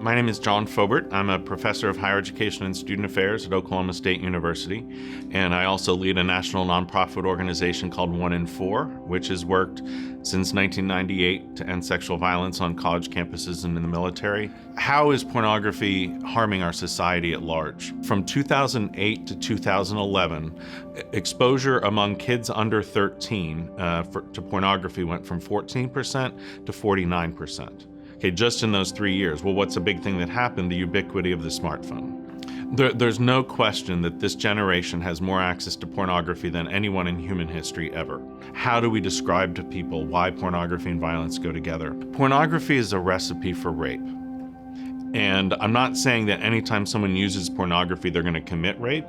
My name is John Foubert. I'm a professor of higher education and student affairs at Oklahoma State University, and I also lead a national nonprofit organization called 1 in 4, which has worked since 1998 to end sexual violence on college campuses and in the military. How is pornography harming our society at large? From 2008 to 2011, exposure among kids under 13 to pornography went from 14% to 49%. Okay, just in those 3 years. Well, what's a big thing that happened? The ubiquity of the smartphone. There's no question that this generation has more access to pornography than anyone in human history ever. How do we describe to people why pornography and violence go together? Pornography is a recipe for rape. And I'm not saying that anytime someone uses pornography, they're going to commit rape.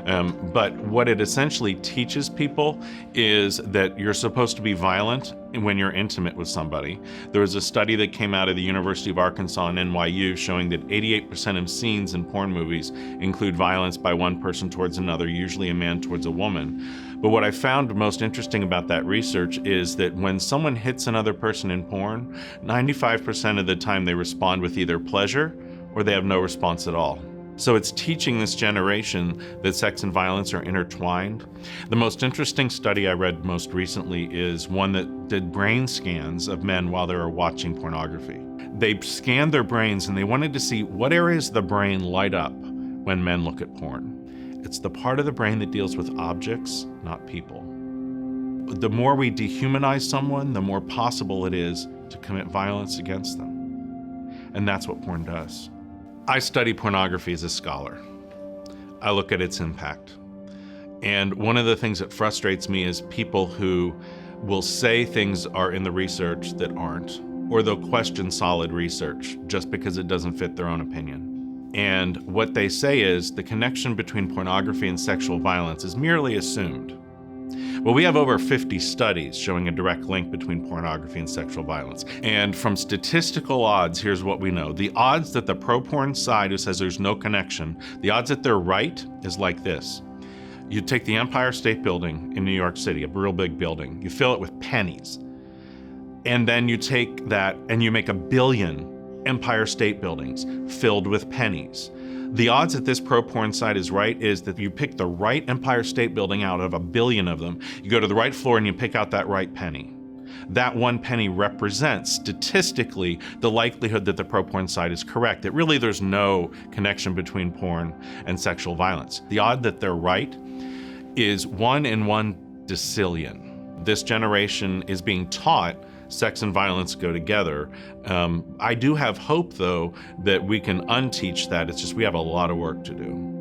But what it essentially teaches people is that you're supposed to be violent when you're intimate with somebody. There was a study that came out of the University of Arkansas and NYU showing that 88% of scenes in porn movies include violence by one person towards another, usually a man towards a woman. But what I found most interesting about that research is that when someone hits another person in porn, 95% of the time they respond with either pleasure or they have no response at all. So it's teaching this generation that sex and violence are intertwined. The most interesting study I read most recently is one that did brain scans of men while they were watching pornography. They scanned their brains and they wanted to see what areas of the brain light up when men look at porn. It's the part of the brain that deals with objects, not people. The more we dehumanize someone, the more possible it is to commit violence against them. And that's what porn does. I study pornography as a scholar. I look at its impact. And one of the things that frustrates me is people who will say things are in the research that aren't, or they'll question solid research just because it doesn't fit their own opinion. And what they say is the connection between pornography and sexual violence is merely assumed. Well, we have over 50 studies showing a direct link between pornography and sexual violence. And from statistical odds, here's what we know. The odds that the pro-porn side who says there's no connection, the odds that they're right is like this. You take the Empire State Building in New York City, a real big building, you fill it with pennies. And then you take that and you make 1 billion Empire State Buildings filled with pennies. The odds that this pro-porn site is right is that you pick the right Empire State Building out of 1 billion of them, you go to the right floor and you pick out that right penny. That one penny represents statistically the likelihood that the pro-porn site is correct, that really there's no connection between porn and sexual violence. The odd that they're right is 1 in 1 decillion. This generation is being taught sex and violence go together. I do have hope, though, that we can unteach that. It's just we have a lot of work to do.